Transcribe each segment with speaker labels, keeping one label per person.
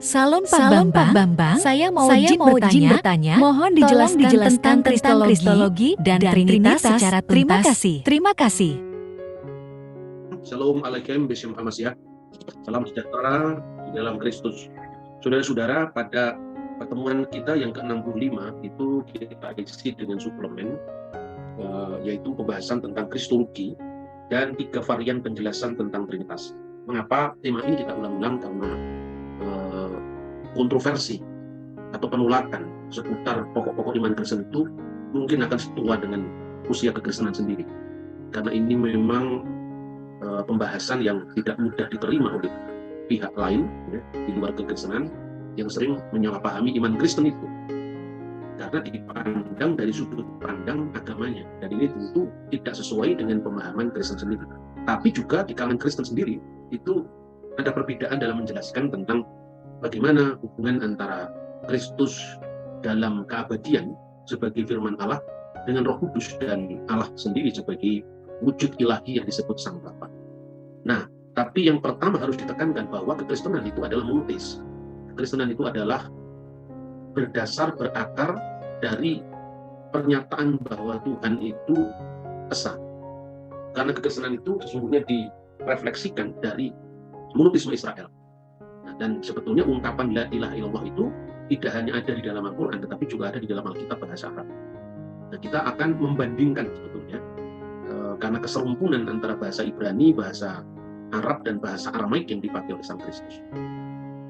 Speaker 1: Salam Pak Bambang, saya mau izin bertanya, mohon dijelaskan tentang kristologi dan Trinitas secara tuntas. Terima kasih.
Speaker 2: Assalamualaikum warahmatullahi wabarakatuh. Salam sejahtera di dalam Kristus. Saudara-saudara, pada pertemuan kita yang ke-65 itu kita isi dengan suplemen, yaitu pembahasan tentang kristologi dan 3 varian penjelasan tentang Trinitas. Mengapa tema ini kita ulang-ulang? Karena kontroversi atau penolakan seputar pokok-pokok iman Kristen itu mungkin akan setua dengan usia kekristenan sendiri. Karena ini memang pembahasan yang tidak mudah diterima oleh pihak lain ya, di luar kekristenan yang sering menyalahpahami iman Kristen itu. Karena dipandang dari sudut pandang agamanya. Dan ini tentu tidak sesuai dengan pemahaman Kristen sendiri. Tapi juga di kalangan Kristen sendiri itu ada perbedaan dalam menjelaskan tentang bagaimana hubungan antara Kristus dalam keabadian sebagai firman Allah dengan Roh Kudus dan Allah sendiri sebagai wujud ilahi yang disebut Sang Bapa. Nah, tapi yang pertama harus ditekankan bahwa kekristenan itu adalah monoteis. Kekristenan itu adalah berakar dari pernyataan bahwa Tuhan itu esa. Karena kekristenan itu sesungguhnya direfleksikan dari monoteisme Israel. Dan sebetulnya ungkapan la ilaha illallah itu tidak hanya ada di dalam Al-Quran, tetapi juga ada di dalam Alkitab bahasa Arab. Nah, kita akan membandingkan sebetulnya karena keserumpunan antara bahasa Ibrani, bahasa Arab, dan bahasa Aramaik yang dipakai oleh Sang Kristus.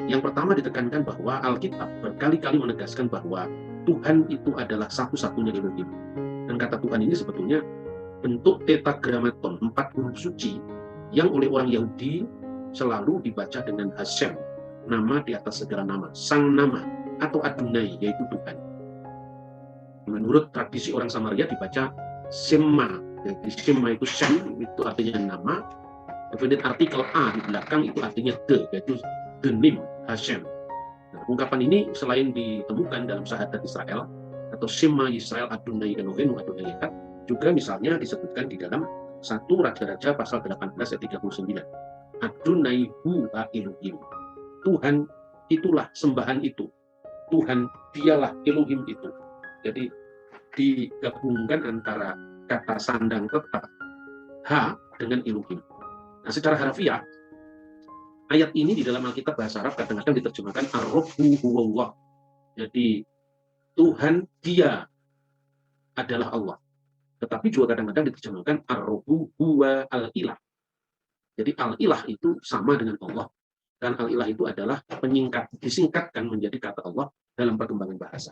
Speaker 2: Yang pertama ditekankan bahwa Alkitab berkali-kali menegaskan bahwa Tuhan itu adalah satu-satunya Elohim. Dan kata Tuhan ini sebetulnya bentuk tetragrammaton, 4 huruf suci, yang oleh orang Yahudi selalu dibaca dengan Hashem, nama di atas segala nama, sang nama, atau Adonai, yaitu Tuhan. Menurut tradisi orang Samaria dibaca Shema, jadi Shema itu Shem, itu artinya nama, kemudian artikel A di belakang itu artinya yaitu the name, Hashem. Nah, ungkapan ini selain ditemukan dalam Syahadat Israel, atau Shema Yisrael Adonai Eloheinu Adonai Echad, juga misalnya disebutkan di dalam 1 Raja-Raja pasal 18 ayat 39. Adonai hu Elohim. Tuhan itulah sembahan itu. Tuhan dialah Elohim itu. Jadi digabungkan antara kata sandang tetap ha dengan Elohim. Nah, secara harfiah ayat ini di dalam Alkitab bahasa Arab kadang-kadang diterjemahkan ar-rabbu huwallah. Jadi Tuhan dia adalah Allah. Tetapi juga kadang-kadang diterjemahkan ar-rabbu huwa al-ilah. Jadi al-ilah itu sama dengan Allah. Dan al-ilah itu adalah disingkatkan menjadi kata Allah dalam perkembangan bahasa.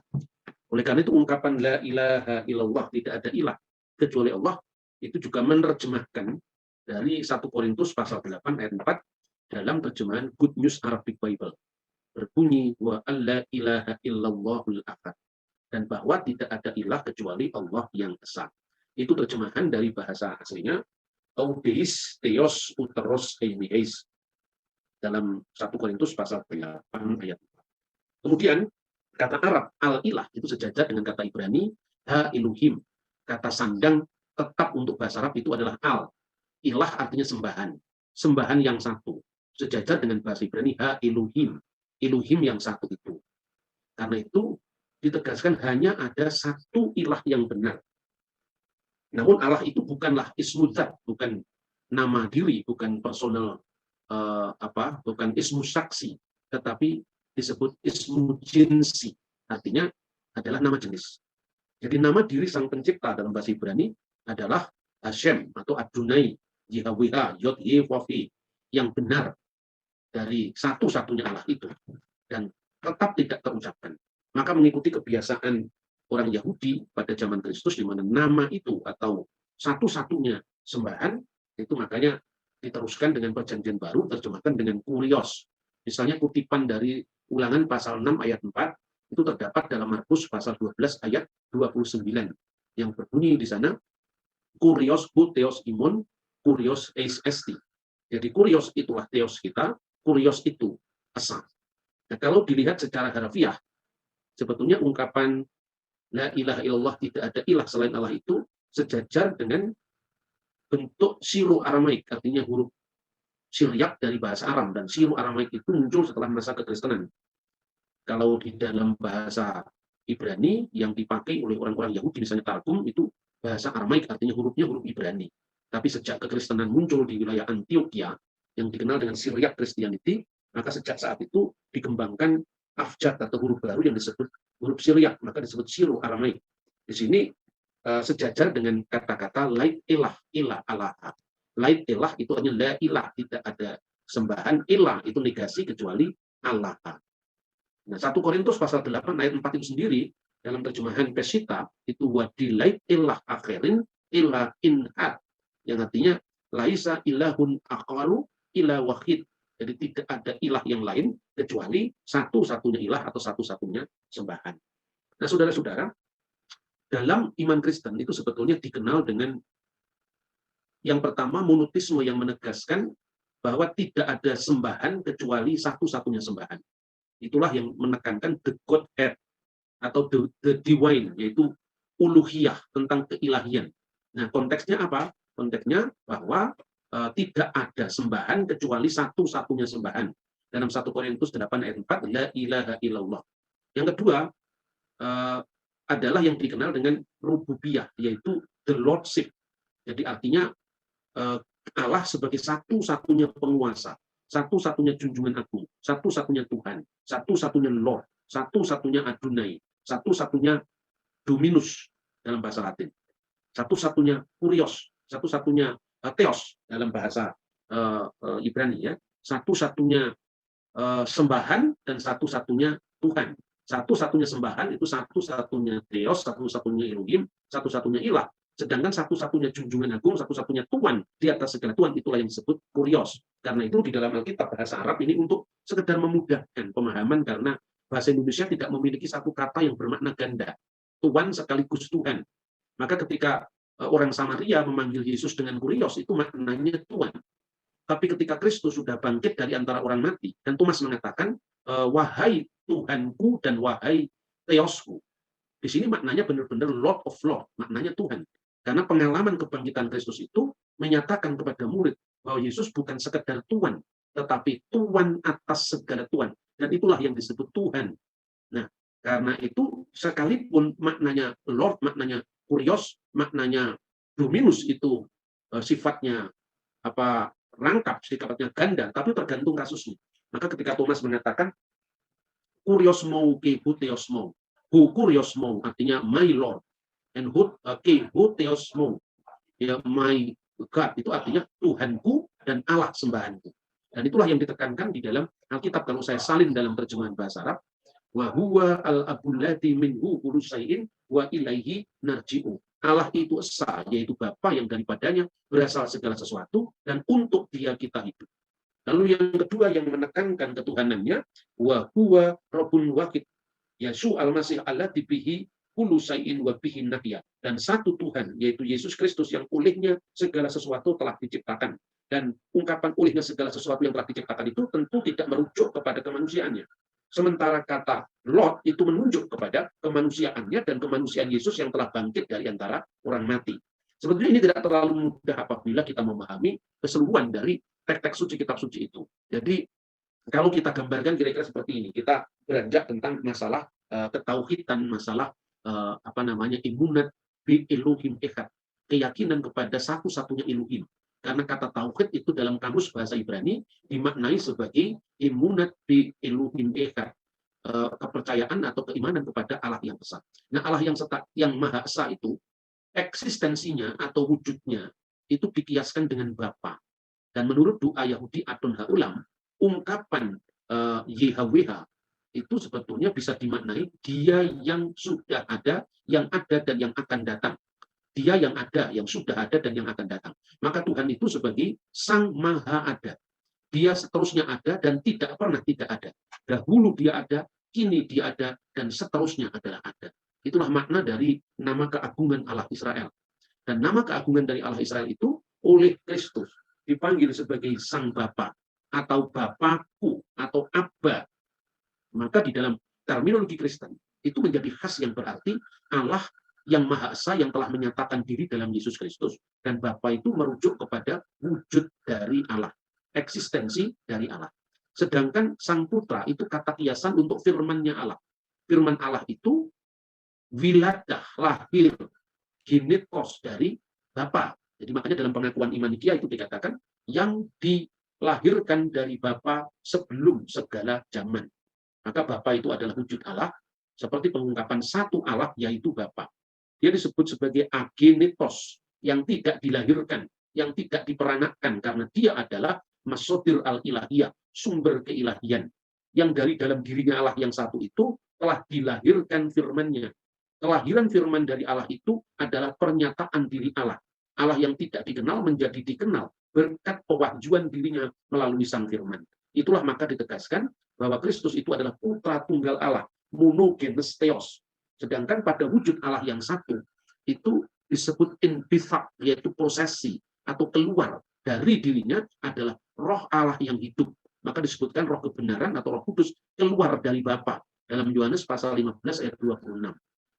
Speaker 2: Oleh karena itu ungkapan la ilaha illallah, tidak ada ilah kecuali Allah, itu juga menerjemahkan dari 1 Korintus pasal 8 ayat 4 dalam terjemahan Good News Arabic Bible. Berbunyi wa alla ilaha illallahul ahad. Dan bahwa tidak ada ilah kecuali Allah yang esa. Itu terjemahan dari bahasa aslinya Audeis, Theos, Uteros, Eimiheis dalam 1 Korintus pasal 8 ayat 4. Kemudian kata Arab al-ilah itu sejajar dengan kata Ibrani ha-iluhim. Kata sandang tetap untuk bahasa Arab itu adalah al. Ilah artinya sembahan. Sembahan yang satu. Sejajar dengan bahasa Ibrani ha-iluhim. Iluhim yang satu itu. Karena itu ditegaskan hanya ada satu ilah yang benar. Namun Allah itu bukanlah ismu dzat, bukan nama diri, bukan personal bukan ismu saksi, tetapi disebut ismu jinsi, artinya adalah nama jenis. Jadi nama diri Sang Pencipta dalam bahasa Ibrani adalah Hashem atau Adonai, Yahweh, Yod-Ye-Wav-He, yang benar dari satu-satunya Allah itu, dan tetap tidak terucapkan. Maka mengikuti kebiasaan orang Yahudi pada zaman Kristus, di mana nama itu atau satu-satunya sembahan, itu makanya diteruskan dengan Perjanjian Baru, terjemahkan dengan kurios. Misalnya kutipan dari Ulangan pasal 6 ayat 4, itu terdapat dalam Markus pasal 12 ayat 29, yang berbunyi di sana, kurios hu theos imon, kurios eis esti. Jadi kurios itulah theos kita, kurios itu esa. Nah, kalau dilihat secara harfiah, sebetulnya ungkapan la ilaha illallah, tidak ada ilah selain Allah itu sejajar dengan bentuk siru Aramaik, artinya huruf Syriak dari bahasa Aram, dan siru Aramaik itu muncul setelah masa kekristenan. Kalau di dalam bahasa Ibrani yang dipakai oleh orang-orang Yahudi, misalnya Targum, itu bahasa Aramaik, artinya hurufnya huruf Ibrani. Tapi sejak kekristenan muncul di wilayah Antioquia, yang dikenal dengan Syriac Christianity, maka sejak saat itu dikembangkan abjad atau huruf baru yang disebut huruf Syriac, maka disebut Syro Aramaik. Di sini sejajar dengan kata-kata lait ilah, ilah Allah. Lait ilah itu hanya la ilah, tidak ada sembahan. Ilah itu negasi kecuali Allah. Nah, 1 Korintus pasal 8 ayat 4 itu sendiri dalam terjemahan Pesita itu wadilait ilah akhirin ilah inhat, yang artinya laisa ilahun akwaru ilah wahid. Jadi tidak ada ilah yang lain kecuali satu-satunya ilah atau satu-satunya sembahan. Nah, saudara-saudara, dalam iman Kristen itu sebetulnya dikenal dengan yang pertama monoteisme, yang menegaskan bahwa tidak ada sembahan kecuali satu-satunya sembahan. Itulah yang menekankan the Godhead atau the divine, yaitu uluhiyah, tentang keilahian. Nah, konteksnya apa? Konteksnya bahwa tidak ada sembahan kecuali satu-satunya sembahan. Dalam 1 Korintus 8 ayat 4, la ilaha illallah. Yang kedua, adalah yang dikenal dengan rububiyah, yaitu the lordship. Jadi artinya Allah sebagai satu-satunya penguasa, satu-satunya junjungan agung, satu-satunya Tuhan, satu-satunya Lord, satu-satunya Adonai, satu-satunya Dominus dalam bahasa Latin, satu-satunya Kurios, satu-satunya Theos dalam bahasa Ibrani, ya, satu-satunya sembahan dan satu-satunya Tuhan. Satu-satunya sembahan itu satu-satunya Theos, satu-satunya Elohim, satu-satunya ilah. Sedangkan satu-satunya junjungan agung, satu-satunya Tuhan di atas segala Tuhan, itulah yang disebut kurios. Karena itu di dalam Alkitab bahasa Arab ini untuk sekedar memudahkan pemahaman, karena bahasa Indonesia tidak memiliki satu kata yang bermakna ganda. Tuhan sekaligus Tuhan. Maka ketika orang Samaria memanggil Yesus dengan kurios, itu maknanya Tuhan. Tapi ketika Kristus sudah bangkit dari antara orang mati, dan Thomas mengatakan, wahai Tuhanku dan wahai Theosku. Di sini maknanya benar-benar Lord of Lord, maknanya Tuhan. Karena pengalaman kebangkitan Kristus itu menyatakan kepada murid bahwa Yesus bukan sekedar Tuhan, tetapi Tuhan atas segala Tuhan. Dan itulah yang disebut Tuhan. Nah, karena itu sekalipun maknanya Lord, maknanya Kurios, maknanya Dominus itu sifatnya rangkap, sifatnya ganda, tapi tergantung kasusnya. Maka ketika Thomas mengatakan kuriosmou ke huteosmou, hu kuriosmou artinya my Lord, and ke huteosmou, ya, my God, itu artinya Tuhanku dan Allah sembahanku. Dan itulah yang ditekankan di dalam Alkitab. Kalau saya salin dalam terjemahan bahasa Arab, wa huwa al-abulati minhu kullu syai'in wa ilaihi narji'u. Allah itu esa, yaitu Bapa yang daripadanya berasal segala sesuatu, dan untuk Dia kita hidup. Lalu yang kedua yang menekankan ketuhanannya, wa huwa rabbun wahid, Yesus al-Masih alladzi bihi kullu syai'in wa bihi nahya. Dan satu Tuhan, yaitu Yesus Kristus, yang olehnya segala sesuatu telah diciptakan. Dan ungkapan olehnya segala sesuatu yang telah diciptakan itu tentu tidak merujuk kepada kemanusiaannya. Sementara kata Lord itu menunjuk kepada kemanusiaannya dan kemanusiaan Yesus yang telah bangkit dari antara orang mati. Sebetulnya ini tidak terlalu mudah apabila kita memahami keseluruhan dari teks-teks suci, kitab suci itu. Jadi kalau kita gambarkan kira-kira seperti ini, kita beranjak tentang masalah ketauhidan, masalah imunat bi Elohim echad, keyakinan kepada satu-satunya Elohim. Karena kata tauhid itu dalam kamus bahasa Ibrani dimaknai sebagai imunat bi Elohim echad, kepercayaan atau keimanan kepada Allah yang esa. Nah, Allah yang Maha Esa itu eksistensinya atau wujudnya itu dikiaskan dengan Bapa. Dan menurut doa Yahudi Adon Ha'ulam, ungkapan YHWH itu sebetulnya bisa dimaknai Dia yang sudah ada, yang ada, dan yang akan datang. Dia yang ada, yang sudah ada, dan yang akan datang. Maka Tuhan itu sebagai Sang Maha Ada. Dia seterusnya ada dan tidak pernah tidak ada. Dahulu Dia ada, kini Dia ada, dan seterusnya adalah ada. Itulah makna dari nama keagungan Allah Israel. Dan nama keagungan dari Allah Israel itu oleh Kristus dipanggil sebagai Sang Bapa atau Bapakku atau Abba. Maka di dalam terminologi Kristen itu menjadi khas, yang berarti Allah yang Maha Esa yang telah menyatakan diri dalam Yesus Kristus, dan Bapa itu merujuk kepada wujud dari Allah, eksistensi dari Allah. Sedangkan Sang Putra itu kata kiasan untuk firman-Nya Allah. Firman Allah itu wiladah, lahir, genetos dari Bapa. Jadi makanya dalam pengakuan iman Nikea itu dikatakan yang dilahirkan dari Bapa sebelum segala zaman. Maka Bapa itu adalah wujud Allah, seperti pengungkapan satu Allah, yaitu Bapa. Dia disebut sebagai agenetos, yang tidak dilahirkan, yang tidak diperanakkan, karena dia adalah masodir al-ilahiyah, sumber keilahian, yang dari dalam dirinya Allah yang satu itu telah dilahirkan firman-Nya. Kelahiran firman dari Allah itu adalah pernyataan diri Allah. Allah yang tidak dikenal menjadi dikenal berkat pewahyuan dirinya melalui sang firman. Itulah maka ditegaskan bahwa Kristus itu adalah putra tunggal Allah, monogenes theos. Sedangkan pada wujud Allah yang satu, itu disebut infifak, yaitu prosesi atau keluar dari dirinya adalah roh Allah yang hidup. Maka disebutkan roh kebenaran atau roh kudus keluar dari Bapa. Dalam Yohanes pasal 15 ayat 26.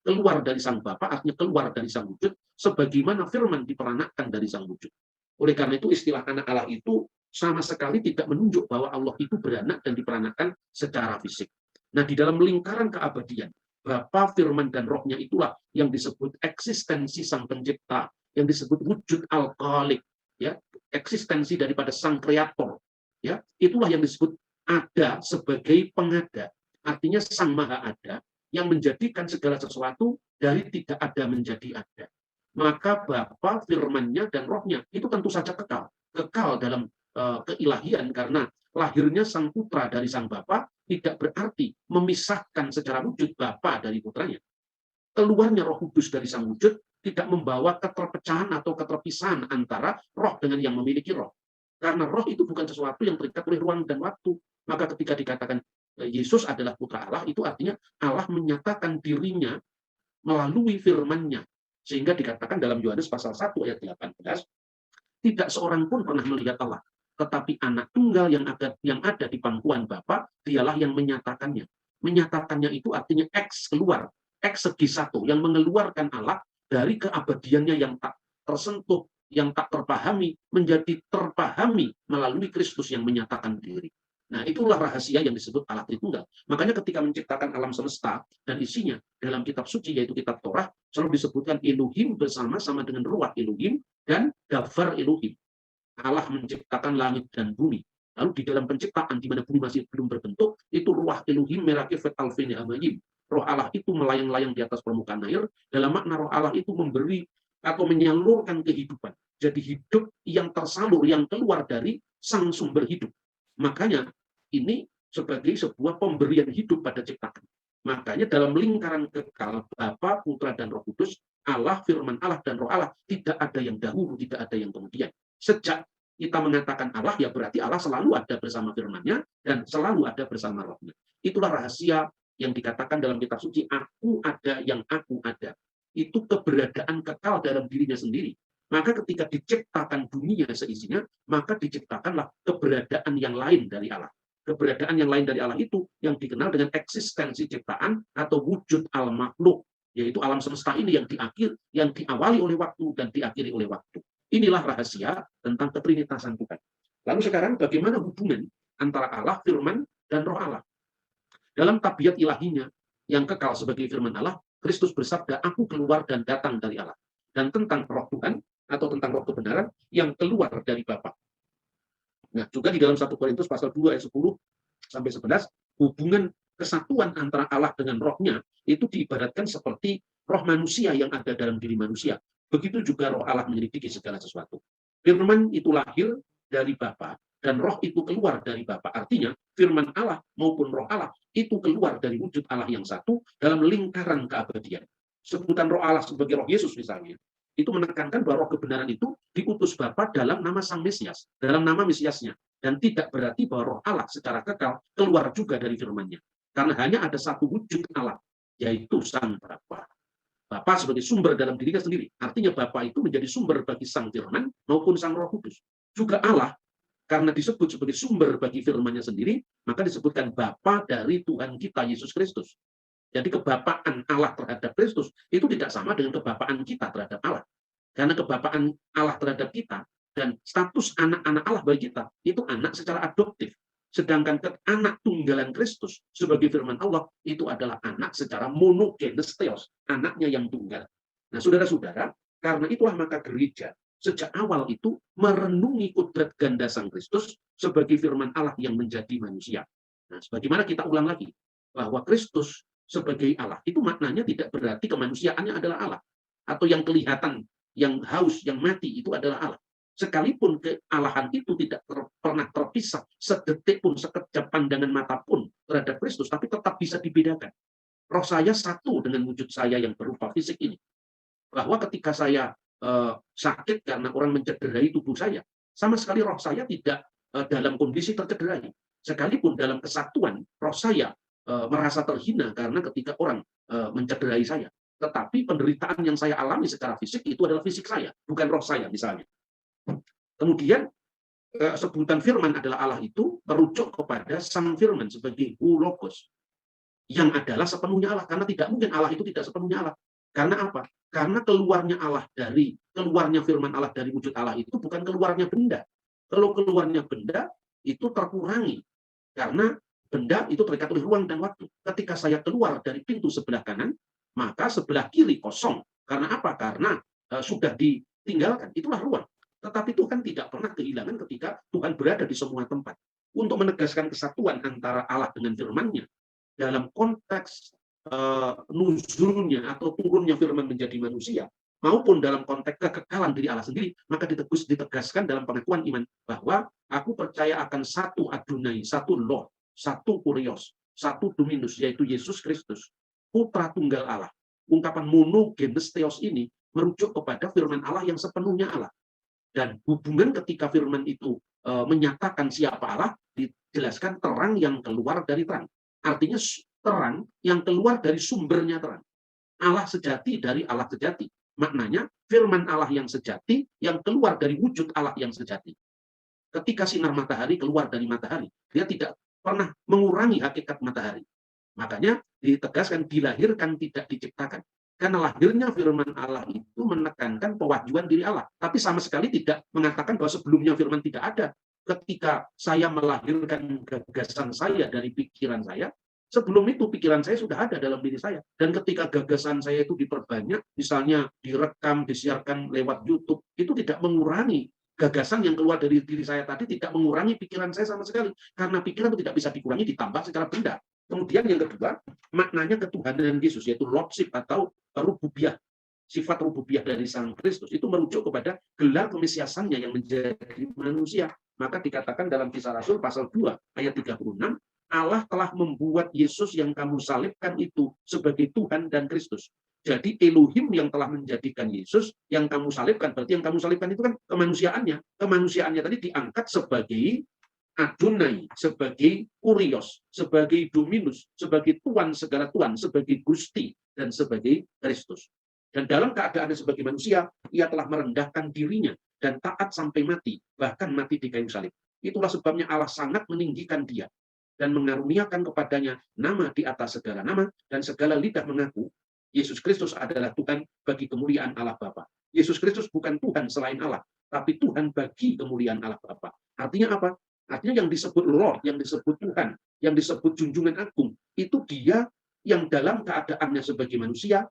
Speaker 2: Keluar dari sang Bapa artinya keluar dari sang wujud, sebagaimana firman diperanakkan dari sang wujud. Oleh karena itu istilah anak Allah itu sama sekali tidak menunjuk bahwa Allah itu beranak dan diperanakkan secara fisik. Nah, di dalam lingkaran keabadian, Bapa, Firman, dan Rohnya itulah yang disebut eksistensi Sang Pencipta, yang disebut wujud al-Khaliq, ya, eksistensi daripada Sang Kreator, ya, itulah yang disebut ada sebagai pengada, artinya Sang Maha Ada yang menjadikan segala sesuatu dari tidak ada menjadi ada. Maka Bapa, Firman-Nya, dan Rohnya itu tentu saja kekal dalam keilahian, karena lahirnya Sang Putra dari Sang Bapa tidak berarti memisahkan secara wujud Bapa dari putranya. Keluarnya Roh Kudus dari Sang Wujud tidak membawa keterpecahan atau keterpisahan antara roh dengan yang memiliki roh. Karena roh itu bukan sesuatu yang terikat oleh ruang dan waktu. Maka ketika dikatakan Yesus adalah Putra Allah, itu artinya Allah menyatakan dirinya melalui firman-Nya. Sehingga dikatakan dalam Yohanes pasal 1 ayat 18, tidak seorang pun pernah melihat Allah, tetapi anak tunggal yang ada di pangkuan Bapa, dialah yang menyatakannya. Menyatakannya itu artinya keluar, segi satu, yang mengeluarkan Allah dari keabadiannya yang tak tersentuh, yang tak terpahami, menjadi terpahami melalui Kristus yang menyatakan diri. Nah, itulah rahasia yang disebut Allah Tritunggal. Makanya ketika menciptakan alam semesta dan isinya dalam kitab suci, yaitu kitab Torah, selalu disebutkan Elohim bersama-sama dengan Ruach Elohim dan Davar Elohim. Allah menciptakan langit dan bumi. Lalu di dalam penciptaan, di mana bumi masih belum berbentuk, itu Ruach Elohim merakifat alfeni amayim. Roh Allah itu melayang-layang di atas permukaan air. Dalam makna roh Allah itu memberi atau menyalurkan kehidupan. Jadi hidup yang tersalur, yang keluar dari sang sumber hidup. Makanya ini sebagai sebuah pemberian hidup pada ciptaan. Makanya dalam lingkaran kekal Bapa, Putra, dan Roh Kudus, Allah, firman Allah, dan Roh Allah, tidak ada yang dahulu, tidak ada yang kemudian. Sejak kita mengatakan Allah, ya berarti Allah selalu ada bersama firman-Nya dan selalu ada bersama Roh-Nya. Itulah rahasia yang dikatakan dalam kitab suci, aku ada yang aku ada. Itu keberadaan kekal dalam dirinya sendiri. Maka ketika diciptakan dunia seisinya, maka diciptakanlah keberadaan yang lain dari Allah. Keberadaan yang lain dari Allah itu yang dikenal dengan eksistensi ciptaan atau wujud al-makhluk, yaitu alam semesta ini yang diawali oleh waktu dan diakhiri oleh waktu. Inilah rahasia tentang ketrinitasan Tuhan. Lalu sekarang bagaimana hubungan antara Allah, firman, dan roh Allah? Dalam tabiat ilahinya yang kekal sebagai firman Allah, Kristus bersabda, aku keluar dan datang dari Allah. Dan tentang roh Tuhan atau tentang roh kebenaran yang keluar dari Bapa. Nah, juga di dalam 1 Korintus pasal 2 ayat 10 sampai 11, hubungan kesatuan antara Allah dengan rohnya itu diibaratkan seperti roh manusia yang ada dalam diri manusia. Begitu juga roh Allah menyelidiki segala sesuatu. Firman itu lahir dari Bapa dan roh itu keluar dari Bapa. Artinya, firman Allah maupun roh Allah itu keluar dari wujud Allah yang satu dalam lingkaran keabadian. Sebutan roh Allah sebagai roh Yesus misalnya, itu menekankan bahwa roh kebenaran itu diutus Bapa dalam nama Sang Mesias, dalam nama Mesiasnya. Dan tidak berarti bahwa roh Allah secara kekal keluar juga dari firman-Nya. Karena hanya ada satu wujud Allah, yaitu Sang Bapa. Bapa sebagai sumber dalam dirinya sendiri. Artinya Bapa itu menjadi sumber bagi Sang Firman maupun Sang Roh Kudus. Juga Allah, karena disebut sebagai sumber bagi firman-Nya sendiri, maka disebutkan Bapa dari Tuhan kita, Yesus Kristus. Jadi kebapaan Allah terhadap Kristus itu tidak sama dengan kebapaan kita terhadap Allah. Karena kebapaan Allah terhadap kita dan status anak-anak Allah bagi kita itu anak secara adoptif. Sedangkan anak tunggalan Kristus sebagai firman Allah itu adalah anak secara monogenes theos, anaknya yang tunggal. Nah, saudara-saudara, karena itulah maka gereja sejak awal itu merenungi kudrat ganda Sang Kristus sebagai firman Allah yang menjadi manusia. Nah, sebagaimana kita ulang lagi, bahwa Kristus sebagai Allah itu maknanya tidak berarti kemanusiaannya adalah Allah. Atau yang kelihatan, yang haus, yang mati itu adalah Allah. Sekalipun kealahan itu tidak pernah terpisah sedetik pun, sekejap pandangan mata pun terhadap Kristus, tapi tetap bisa dibedakan. Roh saya satu dengan wujud saya yang berupa fisik ini. Bahwa ketika saya sakit karena orang mencederai tubuh saya, sama sekali roh saya tidak dalam kondisi tercederai. Sekalipun dalam kesatuan, roh saya merasa terhina karena ketika orang mencederai saya. Tetapi penderitaan yang saya alami secara fisik itu adalah fisik saya, bukan roh saya misalnya. Kemudian sebutan firman adalah Allah itu merujuk kepada sang firman sebagai Logos yang adalah sepenuhnya Allah, karena tidak mungkin Allah itu tidak sepenuhnya Allah. Karena apa? Karena keluarnya firman Allah dari wujud Allah itu bukan keluarnya benda. Kalau keluarnya benda itu terkurangi karena benda itu terikat oleh ruang dan waktu. Ketika saya keluar dari pintu sebelah kanan, maka sebelah kiri kosong. Karena apa? Karena sudah ditinggalkan. Itulah ruang. Tetapi Tuhan tidak pernah kehilangan ketika Tuhan berada di semua tempat. Untuk menegaskan kesatuan antara Allah dengan firman-Nya dalam konteks nuzulnya atau turunnya firman menjadi manusia, maupun dalam konteks kekekalan diri Allah sendiri, maka ditegaskan dalam pengakuan iman bahwa aku percaya akan satu Adonai, satu Lord, satu Kurios, satu Dominus, yaitu Yesus Kristus, Putra Tunggal Allah. Ungkapan monogenes theos ini merujuk kepada firman Allah yang sepenuhnya Allah. Dan hubungan ketika firman itu menyatakan siapa Allah, dijelaskan terang yang keluar dari terang. Artinya terang yang keluar dari sumbernya terang. Allah sejati dari Allah sejati. Maknanya firman Allah yang sejati yang keluar dari wujud Allah yang sejati. Ketika sinar matahari keluar dari matahari, dia tidak pernah mengurangi hakikat matahari. Makanya ditegaskan dilahirkan tidak diciptakan. Karena lahirnya firman Allah itu menekankan pewahyuan diri Allah. Tapi sama sekali tidak mengatakan bahwa sebelumnya firman tidak ada. Ketika saya melahirkan gagasan saya dari pikiran saya, sebelum itu pikiran saya sudah ada dalam diri saya. Dan ketika gagasan saya itu diperbanyak, misalnya direkam, disiarkan lewat YouTube, itu tidak mengurangi gagasan yang keluar dari diri saya tadi, tidak mengurangi pikiran saya sama sekali. Karena pikiran itu tidak bisa dikurangi, ditambah secara benda. Kemudian yang kedua, maknanya ketuhanan Yesus, yaitu Lordship atau rububiyah. Sifat rububiyah dari Sang Kristus itu merujuk kepada gelar kemesiasannya yang menjadi manusia. Maka dikatakan dalam Kisah Rasul pasal 2 ayat 36, Allah telah membuat Yesus yang kamu salibkan itu sebagai Tuhan dan Kristus. Jadi Elohim yang telah menjadikan Yesus yang kamu salibkan, berarti yang kamu salibkan itu kan kemanusiaannya. Kemanusiaannya tadi diangkat sebagai Adonai, sebagai Kurios, sebagai Dominus, sebagai Tuhan segala Tuhan, sebagai Gusti, dan sebagai Kristus. Dan dalam keadaannya sebagai manusia, ia telah merendahkan dirinya dan taat sampai mati, bahkan mati di kayu salib. Itulah sebabnya Allah sangat meninggikan dia dan mengaruniakan kepadanya nama di atas segala nama, dan segala lidah mengaku Yesus Kristus adalah Tuhan bagi kemuliaan Allah Bapa. Yesus Kristus bukan Tuhan selain Allah, tapi Tuhan bagi kemuliaan Allah Bapa. Artinya apa? Artinya yang disebut Lord, yang disebut Tuhan, yang disebut junjungan agung, itu dia yang dalam keadaannya sebagai manusia,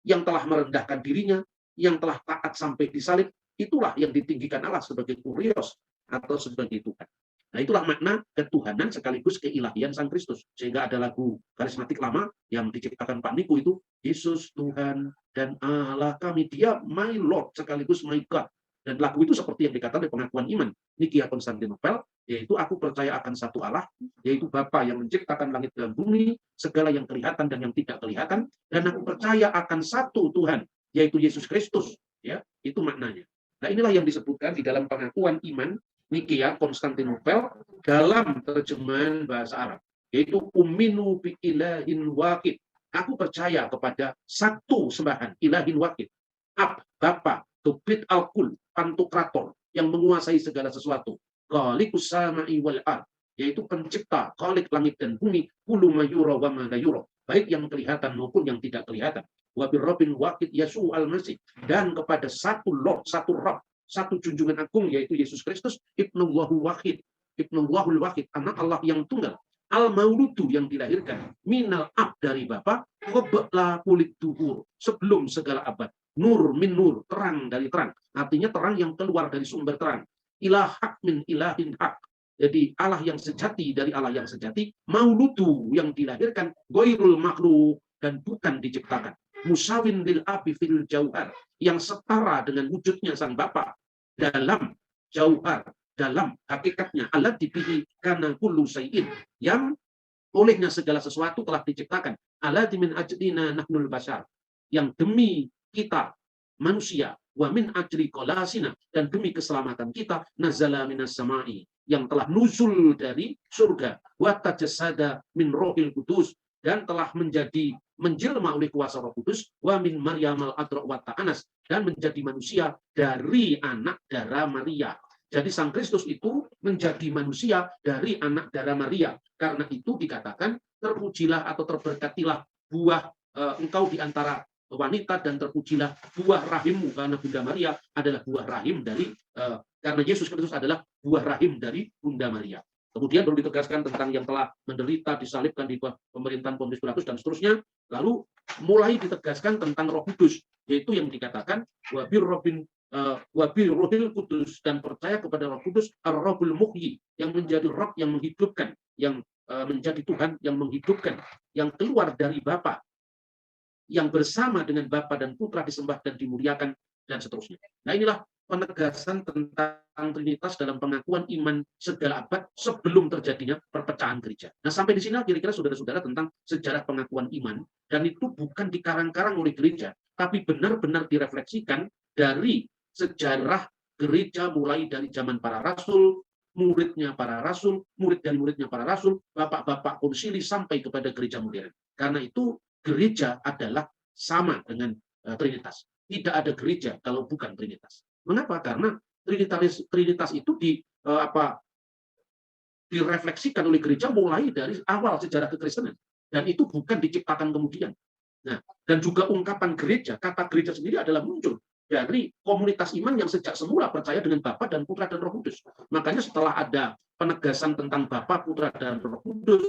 Speaker 2: yang telah merendahkan dirinya, yang telah taat sampai disalib, itulah yang ditinggikan Allah sebagai Kurios atau sebagai Tuhan. Nah, itulah makna ketuhanan sekaligus keilahian Sang Kristus. Sehingga ada lagu karismatik lama yang diciptakan Pak Niku itu, Yesus Tuhan dan Allah kami, dia my Lord sekaligus my God. Dan lagu itu seperti yang dikatakan oleh pengakuan iman Nikia Konstantinopel, yaitu aku percaya akan satu Allah, yaitu Bapa yang menciptakan langit dan bumi, segala yang kelihatan dan yang tidak kelihatan, dan aku percaya akan satu Tuhan, yaitu Yesus Kristus. Ya, itu maknanya. Nah, inilah yang disebutkan di dalam pengakuan iman Nikia Konstantinopel dalam terjemahan bahasa Arab, yaitu uminu bi ilahin wahid. Aku percaya kepada satu sembahan, ilahin wahid. Ab, Bapa, Tubit al-Kul, Pantokrator, yang menguasai segala sesuatu. Khaliqus sama'i wal ard, yaitu pencipta, khalik langit dan bumi, kullu ma yura wa ma la yura, baik yang kelihatan maupun yang tidak kelihatan. Wa birrabbin wahid Yesu al-Masih, dan kepada satu Lord, satu Rabb, satu junjungan agung, yaitu Yesus Kristus, Ibnullahu Wahid, Ibnullahul Wahid, anak Allah yang tunggal. Al-mauludu yang dilahirkan, minal ab dari Bapa, qabla kulit duhur, sebelum segala abad. Nur min nur, terang dari terang. Artinya terang yang keluar dari sumber terang. Ilah hak min ilahin hak. Jadi Allah yang sejati dari Allah yang sejati, mauludu yang dilahirkan, goirul makhluk, dan bukan diciptakan. Musawin lil abi fil jauhar, yang setara dengan wujudnya sang Bapa dalam jauhar, dalam hakikatnya. Allah dipilih karena kullu syai'in, yang olehnya segala sesuatu telah diciptakan. Allah min ajlina nahnul bashar, yang demi kita manusia, wa min ajri qolasina, dan demi keselamatan kita, nazala minas samai, yang telah nuzul dari surga, wa tajassada min rohil kudus, dan telah menjadi menjelma oleh kuasa Roh Kudus, wa min Maryamal adra wa ta'anas, dan menjadi manusia dari anak darah Maria. Jadi Sang Kristus itu menjadi manusia dari anak darah Maria. Karena itu dikatakan, terpujilah atau terberkatilah buah engkau di antara wanita, dan terpujilah buah rahimmu, karena Bunda Maria adalah buah rahim dari, karena Yesus Kristus adalah buah rahim dari Bunda Maria. Kemudian baru ditegaskan tentang yang telah menderita, disalibkan di bawah pemerintahan Pontius Pilatus, dan seterusnya. Lalu mulai ditegaskan tentang Roh Kudus, yaitu yang dikatakan wabir rohil kudus, dan percaya kepada Roh Kudus, ar-Rabbul Muhyi, yang menjadi Roh yang menghidupkan, yang menjadi Tuhan yang menghidupkan, yang keluar dari Bapa, yang bersama dengan Bapa dan Putra disembah dan dimuliakan, dan seterusnya. Nah, inilah penegasan tentang Trinitas dalam pengakuan iman segala abad sebelum terjadinya perpecahan gereja. Nah, sampai di sini kira-kira saudara-saudara tentang sejarah pengakuan iman, dan itu bukan dikarang-karang oleh gereja, tapi benar-benar direfleksikan dari sejarah gereja, mulai dari zaman para rasul, muridnya para rasul, murid dari muridnya para rasul, bapak-bapak konsili, sampai kepada gereja modern. Karena itu gereja adalah sama dengan Trinitas. Tidak ada gereja kalau bukan Trinitas. Mengapa? Karena Trinitas itu direfleksikan oleh gereja mulai dari awal sejarah kekristenan, dan itu bukan diciptakan kemudian. Nah, dan juga ungkapan gereja, kata gereja sendiri adalah muncul dari komunitas iman yang sejak semula percaya dengan Bapa dan Putra dan Roh Kudus. Makanya setelah ada penegasan tentang Bapa, Putra dan Roh Kudus,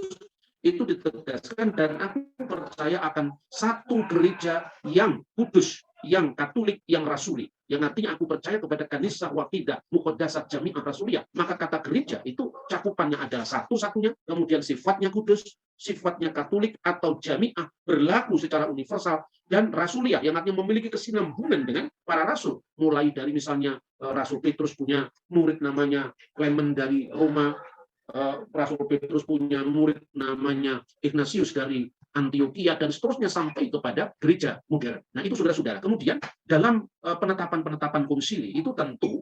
Speaker 2: itu ditegaskan, dan aku percaya akan satu gereja yang kudus, yang katolik, yang rasuli. Yang artinya aku percaya kepada kanisah wakidah muqaddasat jami'ah rasuliyah. Maka kata gereja itu cakupannya adalah satu-satunya, kemudian sifatnya kudus, sifatnya katolik atau jami'ah, berlaku secara universal, dan rasuliyah, yang artinya memiliki kesinambungan dengan para rasul. Mulai dari misalnya Rasul Petrus punya murid namanya Clement dari Roma, Rasul Petrus punya murid namanya Ignatius dari Antioquia, dan seterusnya sampai kepada gereja modern. Nah, itu saudara-saudara. Kemudian dalam penetapan konsili itu tentu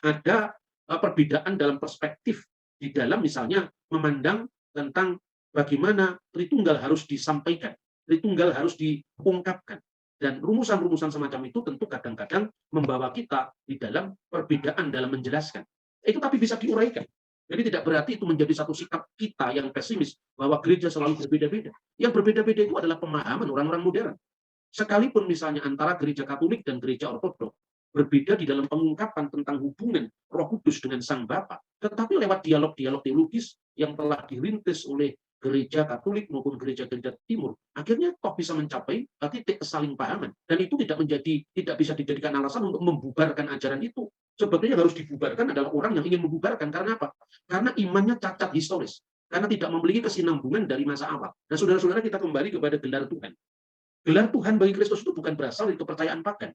Speaker 2: ada perbedaan dalam perspektif di dalam misalnya memandang tentang bagaimana Tritunggal harus disampaikan, Tritunggal harus diungkapkan. Dan rumusan-rumusan semacam itu tentu kadang-kadang membawa kita di dalam perbedaan dalam menjelaskan. Itu tapi bisa diuraikan. Jadi tidak berarti itu menjadi satu sikap kita yang pesimis bahwa gereja selalu berbeda-beda. Yang berbeda-beda itu adalah pemahaman orang-orang modern. Sekalipun misalnya antara gereja Katolik dan gereja Ortodok berbeda di dalam pengungkapan tentang hubungan Roh Kudus dengan Sang Bapa, tetapi lewat dialog-dialog teologis yang telah dirintis oleh gereja Katolik maupun gereja-gereja Timur, akhirnya toh bisa mencapai titik kesalingpahaman. Dan itu tidak bisa dijadikan alasan untuk membubarkan ajaran itu. Sebetulnya harus dibubarkan adalah orang yang ingin membubarkan. Karena apa? Karena imannya cacat historis. Karena tidak memiliki kesinambungan dari masa awal. Nah, saudara-saudara, kita kembali kepada gelar Tuhan. Gelar Tuhan bagi Kristus itu bukan berasal dari kepercayaan pagan.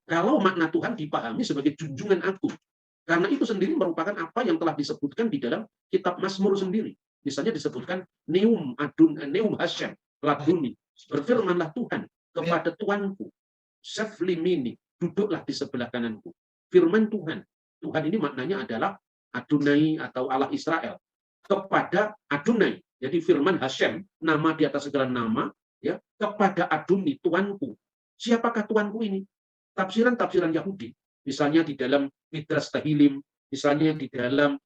Speaker 2: Kalau makna Tuhan dipahami sebagai junjungan agung. Karena itu sendiri merupakan apa yang telah disebutkan di dalam kitab Mazmur sendiri. Misalnya disebutkan Neum Hashem Laduni. Berfirmanlah Tuhan kepada Tuanku, Seflimini, duduklah di sebelah kananku. Firman Tuhan. Tuhan ini maknanya adalah Adonai atau Allah Israel. Kepada Adonai. Jadi firman Hashem, nama di atas segala nama, ya, kepada Adoni, Tuanku. Siapakah Tuanku ini? Tafsiran-tafsiran Yahudi. Misalnya di dalam Midrash Tahilim, misalnya di dalam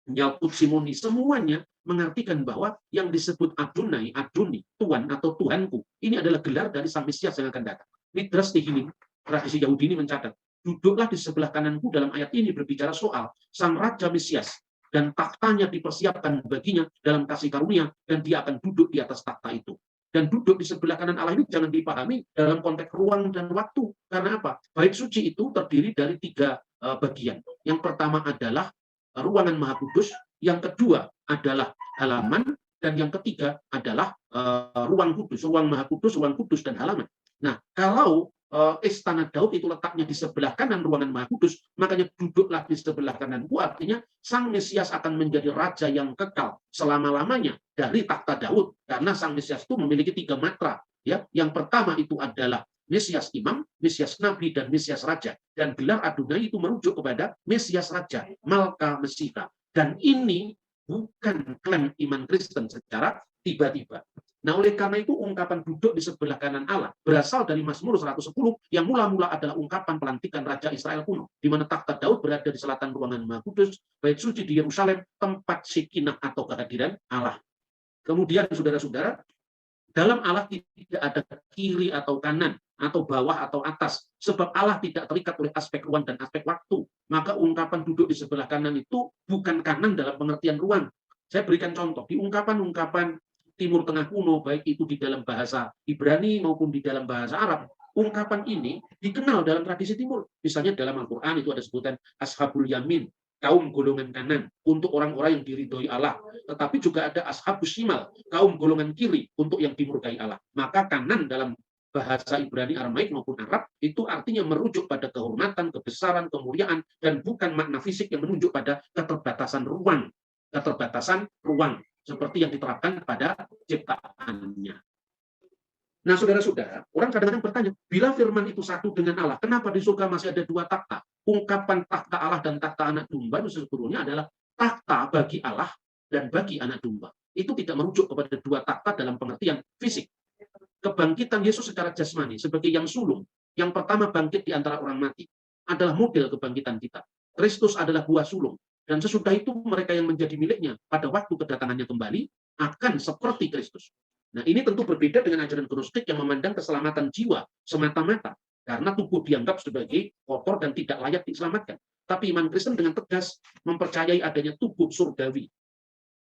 Speaker 2: Yalkut Simoni, semuanya mengartikan bahwa yang disebut Adonai, Adoni, Tuhan atau Tuhanku, ini adalah gelar dari Sang Mesias yang akan datang. Midrash Tahilim, tradisi Yahudi ini mencatat, duduklah di sebelah kananku dalam ayat ini berbicara soal Sang Raja Mesias dan taktanya dipersiapkan baginya dalam kasih karunia, dan dia akan duduk di atas takhta itu. Dan duduk di sebelah kanan Allah ini jangan dipahami dalam konteks ruang dan waktu. Karena apa? Bait suci itu terdiri dari 3 bagian. Yang pertama adalah ruangan Maha Kudus, yang kedua adalah halaman, dan yang ketiga adalah ruang kudus, ruang Maha Kudus, ruang kudus dan halaman. Nah, kalau istana Daud itu letaknya di sebelah kanan ruangan Maha Kudus, makanya duduklah di sebelah kananku, artinya Sang Mesias akan menjadi raja yang kekal selama-lamanya dari takhta Daud, karena Sang Mesias itu memiliki 3 matra. Ya, yang pertama itu adalah Mesias Imam, Mesias Nabi, dan Mesias Raja. Dan gelar Adonai itu merujuk kepada Mesias Raja, Malka Mesika. Dan ini bukan klaim iman Kristen secara tiba-tiba. Nah, oleh karena itu ungkapan duduk di sebelah kanan Allah berasal dari Mazmur 110 yang mula-mula adalah ungkapan pelantikan Raja Israel kuno, di mana takhta Daud berada di selatan ruangan Maha Kudus, bait suci di Yerusalem, tempat Shekinah atau kehadiran Allah. Kemudian saudara-saudara, dalam Allah tidak ada kiri atau kanan, atau bawah atau atas, sebab Allah tidak terikat oleh aspek ruang dan aspek waktu. Maka ungkapan duduk di sebelah kanan itu bukan kanan dalam pengertian ruang. Saya berikan contoh, di ungkapan-ungkapan Timur Tengah kuno, baik itu di dalam bahasa Ibrani maupun di dalam bahasa Arab, ungkapan ini dikenal dalam tradisi Timur. Misalnya dalam Al-Quran itu ada sebutan Ashabul Yamin, kaum golongan kanan, untuk orang-orang yang diridhoi Allah. Tetapi juga ada Ashabus Shimal, kaum golongan kiri, untuk yang dimurkai Allah. Maka kanan dalam bahasa Ibrani, Aramaik maupun Arab itu artinya merujuk pada kehormatan, kebesaran, kemuliaan, dan bukan makna fisik yang menunjuk pada keterbatasan ruang. Keterbatasan ruang seperti yang diterapkan pada ciptaannya. Nah, saudara-saudara, orang kadang-kadang bertanya, bila firman itu satu dengan Allah, kenapa di surga masih ada 2 takhta? Ungkapan takhta Allah dan takhta anak domba itu sebetulnya adalah takhta bagi Allah dan bagi anak domba. Itu tidak merujuk kepada 2 takhta dalam pengertian fisik. Kebangkitan Yesus secara jasmani sebagai yang sulung, yang pertama bangkit di antara orang mati, adalah model kebangkitan kita. Kristus adalah buah sulung. Dan sesudah itu mereka yang menjadi miliknya pada waktu kedatangannya kembali akan seperti Kristus. Nah, ini tentu berbeda dengan ajaran gnostik yang memandang keselamatan jiwa semata-mata, karena tubuh dianggap sebagai kotor dan tidak layak diselamatkan. Tapi iman Kristen dengan tegas mempercayai adanya tubuh surgawi.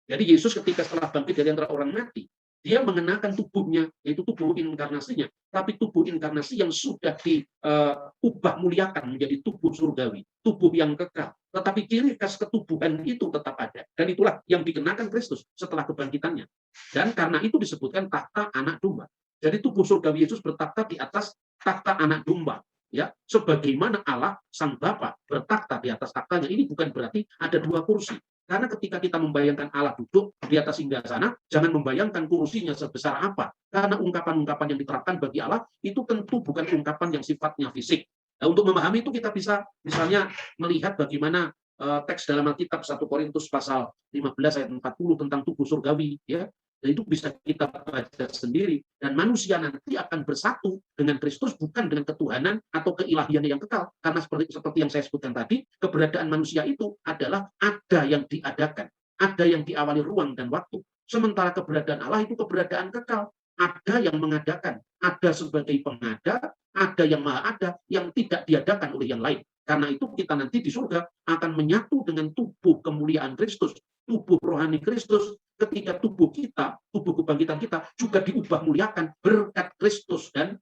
Speaker 2: Jadi Yesus ketika setelah bangkit dari antara orang mati, dia mengenakan tubuhnya, yaitu tubuh inkarnasinya, tapi tubuh inkarnasi yang sudah diubah muliakan menjadi tubuh surgawi, tubuh yang kekal. Tetapi ciri khas ketubuhan itu tetap ada. Dan itulah yang dikenakan Kristus setelah kebangkitannya. Dan karena itu disebutkan takhta anak domba. Jadi tubuh surgawi Yesus bertakhta di atas takhta anak domba. Ya, sebagaimana Allah Sang Bapa bertakhta di atas takhtanya. Ini bukan berarti ada 2 kursi. Karena ketika kita membayangkan Allah duduk di atas singgahsana, jangan membayangkan kursinya sebesar apa. Karena ungkapan-ungkapan yang diterapkan bagi Allah itu tentu bukan ungkapan yang sifatnya fisik. Nah, untuk memahami itu kita bisa misalnya melihat bagaimana teks dalam Alkitab 1 Korintus pasal 15 ayat 40 tentang tubuh surgawi, ya. Dan itu bisa kita baca sendiri. Dan manusia nanti akan bersatu dengan Kristus bukan dengan ketuhanan atau keilahian yang kekal. Karena seperti yang saya sebutkan tadi, keberadaan manusia itu adalah ada yang diadakan. Ada yang diawali ruang dan waktu. Sementara keberadaan Allah itu keberadaan kekal. Ada yang mengadakan. Ada sebagai pengada, ada yang maha ada, yang tidak diadakan oleh yang lain. Karena itu kita nanti di surga akan menyatu dengan tubuh kemuliaan Kristus, tubuh rohani Kristus, ketika tubuh kita, tubuh kebangkitan kita juga diubah muliakan berkat Kristus dan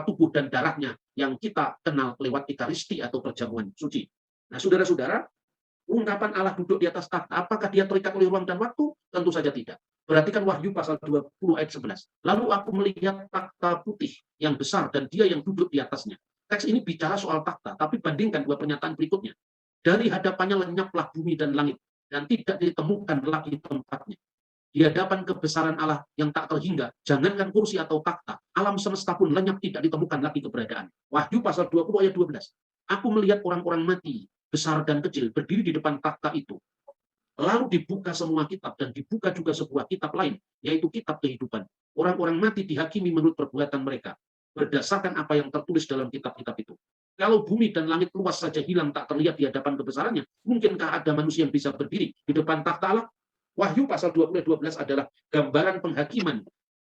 Speaker 2: tubuh dan darahnya yang kita kenal lewat Ekaristi atau perjamuan suci. Nah, saudara-saudara, ungkapan Allah duduk di atas takhta, apakah dia terikat oleh ruang dan waktu? Tentu saja tidak. Perhatikan Wahyu pasal 20 ayat 11. Lalu aku melihat takhta putih yang besar dan dia yang duduk di atasnya. Teks ini bicara soal takhta, tapi bandingkan 2 pernyataan berikutnya. Dari hadapannya lenyaplah bumi dan langit, dan tidak ditemukan lagi tempatnya. Di hadapan kebesaran Allah yang tak terhingga, jangankan kursi atau takhta, alam semesta pun lenyap, tidak ditemukan lagi keberadaan. Wahyu pasal 20 ayat 12. Aku melihat orang-orang mati, besar dan kecil, berdiri di depan takhta itu. Lalu dibuka semua kitab, dan dibuka juga sebuah kitab lain, yaitu kitab kehidupan. Orang-orang mati dihakimi menurut perbuatan mereka, berdasarkan apa yang tertulis dalam kitab-kitab itu. Kalau bumi dan langit luas saja hilang tak terlihat di hadapan kebesarannya, mungkinkah ada manusia yang bisa berdiri di depan takhta Allah? Wahyu pasal 20 ayat 12 adalah gambaran penghakiman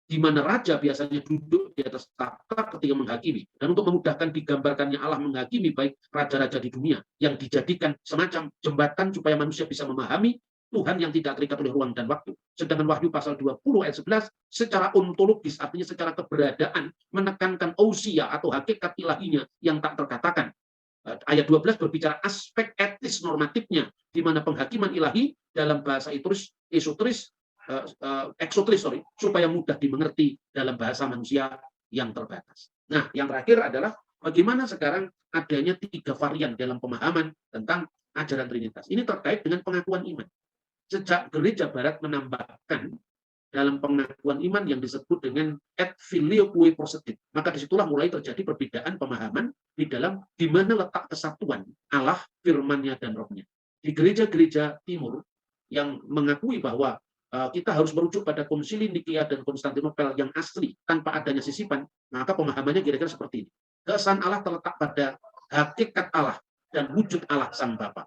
Speaker 2: di mana raja biasanya duduk di atas takhta ketika menghakimi. Dan untuk memudahkan digambarkannya Allah menghakimi baik raja-raja di dunia yang dijadikan semacam jembatan supaya manusia bisa memahami Tuhan yang tidak terikat oleh ruang dan waktu. Sedangkan Wahyu pasal 20 ayat 11 secara ontologis, artinya secara keberadaan, menekankan ousia atau hakikat ilahinya yang tak terkatakan. Ayat 12 berbicara aspek etis normatifnya, di mana penghakiman ilahi dalam bahasa esoteris, supaya mudah dimengerti dalam bahasa manusia yang terbatas. Nah, yang terakhir adalah bagaimana sekarang adanya 3 varian dalam pemahaman tentang ajaran Trinitas. Ini terkait dengan pengakuan iman. Sejak gereja Barat menambahkan dalam pengakuan iman yang disebut dengan et filioque prosetit, maka disitulah mulai terjadi perbedaan pemahaman di dalam di mana letak kesatuan Allah, firman-Nya dan Roh-Nya. Di gereja-gereja timur yang mengakui bahwa kita harus merujuk pada konsili Nikia dan Konstantinopel yang asli tanpa adanya sisipan, maka pemahamannya kira-kira seperti ini. Keesaan Allah terletak pada hakikat Allah dan wujud Allah Sang Bapa.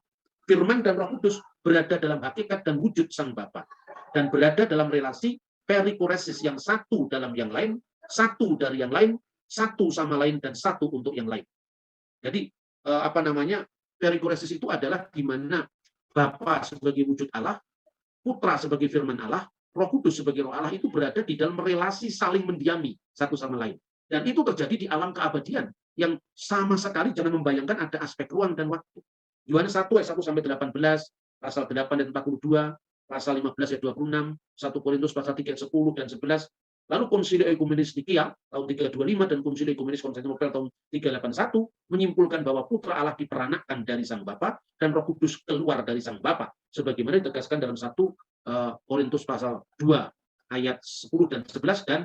Speaker 2: Firman dan Roh Kudus berada dalam hakikat dan wujud Sang Bapa, dan berada dalam relasi perikoresis yang satu dalam yang lain, satu dari yang lain, satu sama lain, dan satu untuk yang lain. Jadi perikoresis itu adalah di mana Bapa sebagai wujud Allah, Putra sebagai firman Allah, Roh Kudus sebagai Roh Allah itu berada di dalam relasi saling mendiami satu sama lain. Dan itu terjadi di alam keabadian yang sama sekali jangan membayangkan ada aspek ruang dan waktu. Yohanes 1 ayat 1 sampai 18, pasal 8 ayat 42, pasal 15 ayat 26, 1 Korintus pasal 3 ayat 10 dan 11. Lalu Konsili Ekumenis Nikia tahun 325 dan Konsili Ekumenis Konstantinopel tahun 381 menyimpulkan bahwa Putra Allah diperanakkan dari Sang Bapa dan Roh Kudus keluar dari Sang Bapa, sebagaimana ditegaskan dalam 1 Korintus pasal 2 ayat 10 dan 11 dan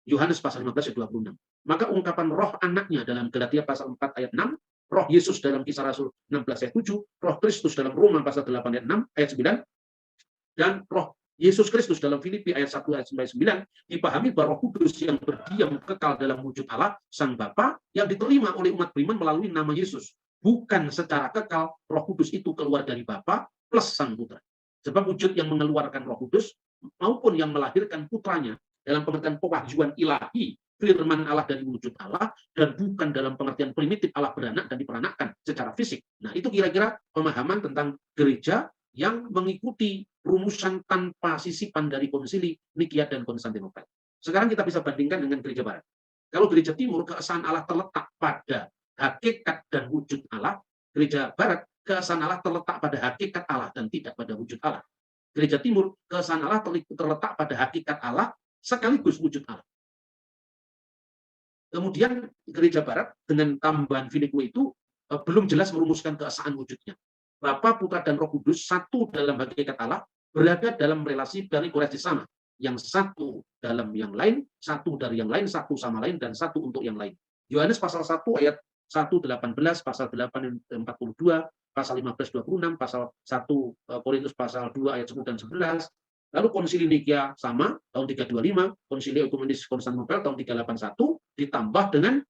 Speaker 2: Yohanes pasal 15 ayat 26. Maka ungkapan roh anaknya dalam Galatia pasal 4 ayat 6, Roh Yesus dalam Kisah Rasul 16 ayat 7, Roh Kristus dalam Roma pasal 8 ayat 6 ayat 9, dan Roh Yesus Kristus dalam Filipi ayat 1 ayat 9 dipahami bahwa Roh Kudus yang berdiam kekal dalam wujud Allah Sang Bapa yang diterima oleh umat beriman melalui nama Yesus. Bukan secara kekal Roh Kudus itu keluar dari Bapa plus Sang Putra. Sebab wujud yang mengeluarkan Roh Kudus maupun yang melahirkan putranya dalam pengertian pewahyuan ilahi, firman Allah dari wujud Allah, dan bukan dalam pengertian primitif Allah beranak dan diperanakkan secara fisik. Nah, itu kira-kira pemahaman tentang gereja yang mengikuti rumusan tanpa sisipan dari konsili Nikia dan Konstantinopel. Sekarang kita bisa bandingkan dengan gereja Barat. Kalau gereja Timur, keesaan Allah terletak pada hakikat dan wujud Allah. Gereja Barat, keesaan Allah terletak pada hakikat Allah dan tidak pada wujud Allah. Gereja Timur, keesaan Allah terletak pada hakikat Allah sekaligus wujud Allah. Kemudian gereja Barat dengan tambahan Filippi itu belum jelas merumuskan keesaan wujudnya. Bapa, Putra, dan Roh Kudus satu dalam hakikat Allah, berada dalam relasi perikoresis sama. Yang satu dalam yang lain, satu dari yang lain, satu sama lain, dan satu untuk yang lain. Yohanes pasal 1 ayat 1:18, pasal 8:42, pasal 15:26, pasal 1 Korintus pasal 2 ayat 10 dan 11. Lalu Konsili Nikia sama tahun 325, Konsili Ekumenis Konstantinopel tahun 381 ditambah dengan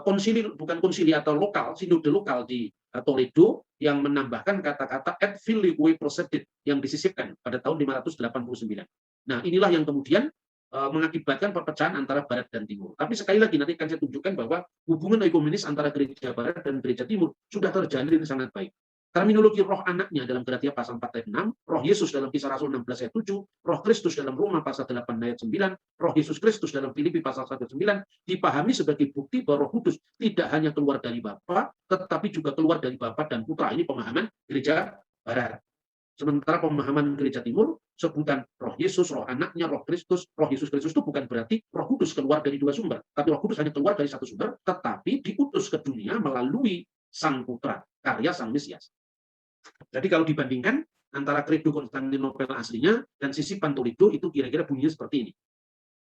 Speaker 2: konsili, bukan konsili atau lokal, sinode lokal di Toledo yang menambahkan kata-kata et filioque prosetit yang disisipkan pada tahun 589. Nah, inilah yang kemudian mengakibatkan perpecahan antara Barat dan Timur. Tapi sekali lagi nanti akan saya tunjukkan bahwa hubungan ekumenis antara gereja Barat dan gereja Timur sudah terjalin sangat baik. Terminologi roh anaknya dalam Galatia pasal 4 ayat 6, Roh Yesus dalam Kisah Rasul 16 ayat 7, Roh Kristus dalam Roma pasal 8 ayat 9, Roh Yesus Kristus dalam Filipi pasal 1 ayat 9 dipahami sebagai bukti bahwa Roh Kudus tidak hanya keluar dari Bapa, tetapi juga keluar dari Bapa dan Putra. Ini pemahaman gereja Barat. Sementara pemahaman gereja Timur, sebutan Roh Yesus, Roh anaknya, Roh Kristus, Roh Yesus Kristus itu bukan berarti Roh Kudus keluar dari dua sumber, tapi Roh Kudus hanya keluar dari satu sumber, tetapi diutus ke dunia melalui Sang Putra, karya Sang Mesias. Jadi kalau dibandingkan antara Credo Konstantinopel aslinya dan sisipan Toledo itu kira-kira bunyinya seperti ini.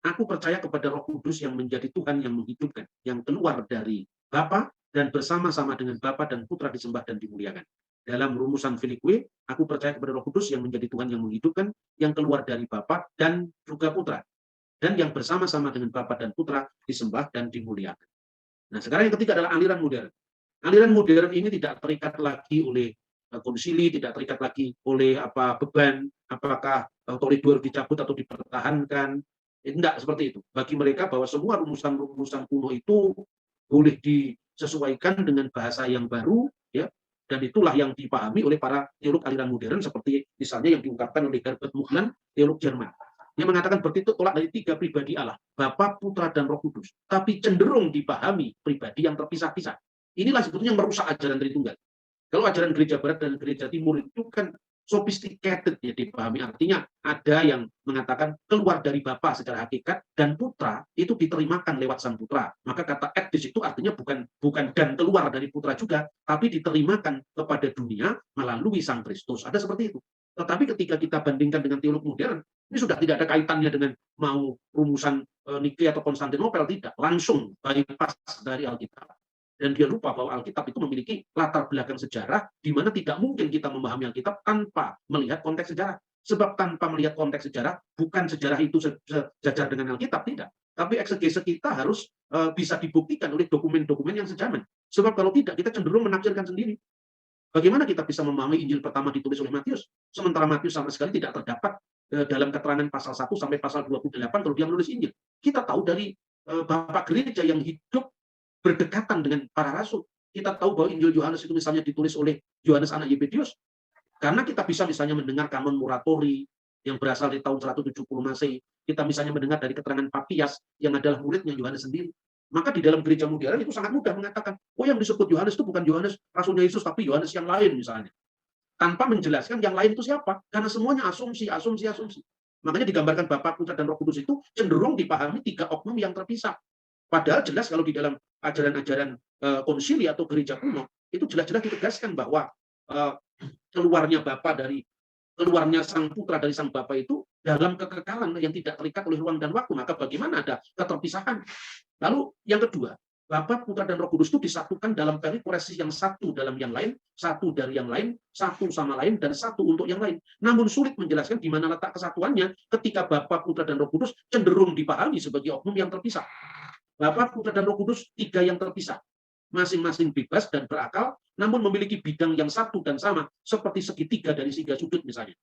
Speaker 2: Aku percaya kepada Roh Kudus yang menjadi Tuhan yang menghidupkan, yang keluar dari Bapa dan bersama-sama dengan Bapa dan Putra disembah dan dimuliakan. Dalam rumusan Filippi, aku percaya kepada Roh Kudus yang menjadi Tuhan yang menghidupkan, yang keluar dari Bapa dan juga Putra, dan yang bersama-sama dengan Bapa dan Putra disembah dan dimuliakan. Nah, sekarang yang ketiga adalah aliran modern. Aliran modern ini tidak terikat lagi oleh konsili, tidak terikat lagi oleh beban, apakah Toledo dicabut atau dipertahankan, Enggak seperti itu. Bagi mereka bahwa semua rumusan-rumusan kuno itu boleh disesuaikan dengan bahasa yang baru, ya, dan itulah yang dipahami oleh para teolog aliran modern seperti misalnya yang diungkapkan oleh Herbert Mughlan, teolog Jerman. Dia mengatakan bertitik tolak dari 3 pribadi Allah, Bapa, Putra, dan Roh Kudus, tapi cenderung dipahami pribadi yang terpisah-pisah. Inilah sebetulnya yang merusak ajaran Tritunggal. Kalau ajaran gereja barat dan gereja timur itu kan sophisticated ya dipahami. Artinya ada yang mengatakan keluar dari Bapa secara hakikat dan Putra itu diterimakan lewat Sang Putra. Maka kata et di situ artinya bukan dan keluar dari Putra juga, tapi diterimakan kepada dunia melalui Sang Kristus. Ada seperti itu. Tetapi ketika kita bandingkan dengan teolog modern, ini sudah tidak ada kaitannya dengan mau rumusan Nike atau Konstantinopel, tidak. Langsung bypass dari Alkitab. Dan dia lupa bahwa Alkitab itu memiliki latar belakang sejarah di mana tidak mungkin kita memahami Alkitab tanpa melihat konteks sejarah. Sebab tanpa melihat konteks sejarah, bukan sejarah itu sejajar dengan Alkitab, tidak. Tapi eksegese kita harus bisa dibuktikan oleh dokumen-dokumen yang sejaman. Sebab kalau tidak, kita cenderung menafsirkan sendiri. Bagaimana kita bisa memahami Injil pertama ditulis oleh Matius, sementara Matius sama sekali tidak terdapat dalam keterangan pasal 1 sampai pasal 28 kalau dia menulis Injil. Kita tahu dari Bapak Gereja yang hidup berdekatan dengan para rasul. Kita tahu bahwa Injil Yohanes itu misalnya ditulis oleh Yohanes anak Yebedius. Karena kita bisa misalnya mendengar kanon Muratori yang berasal dari tahun 170 Masehi. Kita misalnya mendengar dari keterangan Papias yang adalah muridnya Yohanes sendiri. Maka di dalam gereja modern itu sangat mudah mengatakan, oh yang disebut Yohanes itu bukan Yohanes rasulnya Yesus, tapi Yohanes yang lain misalnya. Tanpa menjelaskan yang lain itu siapa. Karena semuanya asumsi. Makanya digambarkan Bapa, Putra, dan Roh Kudus itu cenderung dipahami 3 oknum yang terpisah. Padahal jelas kalau di dalam ajaran-ajaran konsili atau gereja kuno, itu jelas-jelas ditegaskan bahwa keluarnya Sang Putra dari Sang Bapa itu dalam kekekalan yang tidak terikat oleh ruang dan waktu. Maka bagaimana ada keterpisahan? Lalu yang kedua, Bapa, Putra, dan Roh Kudus itu disatukan dalam perikoresis yang satu dalam yang lain, satu dari yang lain, satu sama lain, dan satu untuk yang lain. Namun sulit menjelaskan di mana letak kesatuannya ketika Bapa, Putra, dan Roh Kudus cenderung dipahami sebagai oknum yang terpisah. Bapa, Putra, dan Roh Kudus 3 yang terpisah. Masing-masing bebas dan berakal, namun memiliki bidang yang satu dan sama, seperti segitiga dari 3 sudut misalnya.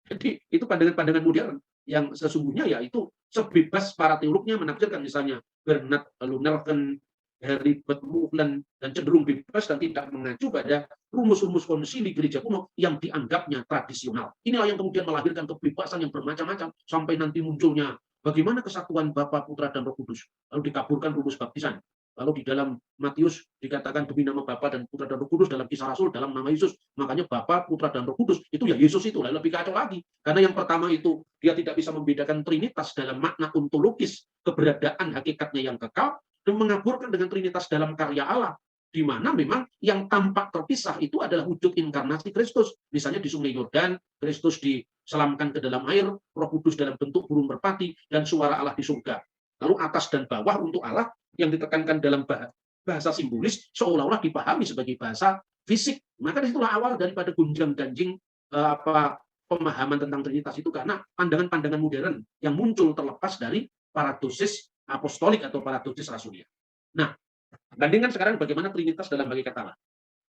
Speaker 2: Jadi itu pandangan-pandangan modern yang sesungguhnya yaitu sebebas para teolognya menafsirkan, misalnya Bernard Lunelken, Herbert Mughlan, dan cenderung bebas dan tidak mengacu pada rumus-rumus konsili gereja kuno yang dianggapnya tradisional. Inilah yang kemudian melahirkan kebebasan yang bermacam-macam sampai nanti munculnya bagaimana kesatuan Bapa, Putra, dan Roh Kudus. Lalu dikaburkan rumus baptisan. Lalu di dalam Matius dikatakan demi nama Bapa dan Putra dan Roh Kudus, dalam Kisah Rasul dalam nama Yesus. Makanya Bapa, Putra, dan Roh Kudus itu ya Yesus itu. Lalu lebih kacau lagi. Karena yang pertama itu dia tidak bisa membedakan Trinitas dalam makna ontologis, keberadaan hakikatnya yang kekal, dan mengaburkan dengan Trinitas dalam karya Allah, di mana memang yang tampak terpisah itu adalah wujud inkarnasi Kristus. Misalnya di Sungai Yordan, Kristus diselamkan ke dalam air, Roh Kudus dalam bentuk burung merpati, dan suara Allah di surga. Lalu atas dan bawah untuk Allah yang ditekankan dalam bahasa simbolis seolah-olah dipahami sebagai bahasa fisik. Maka disitulah awal daripada gunjang-ganjing pemahaman tentang Trinitas itu, karena pandangan-pandangan modern yang muncul terlepas dari paradosis apostolik atau paradosis rasulia. Nah, bandingkan sekarang bagaimana Trinitas dalam hakikat Allah.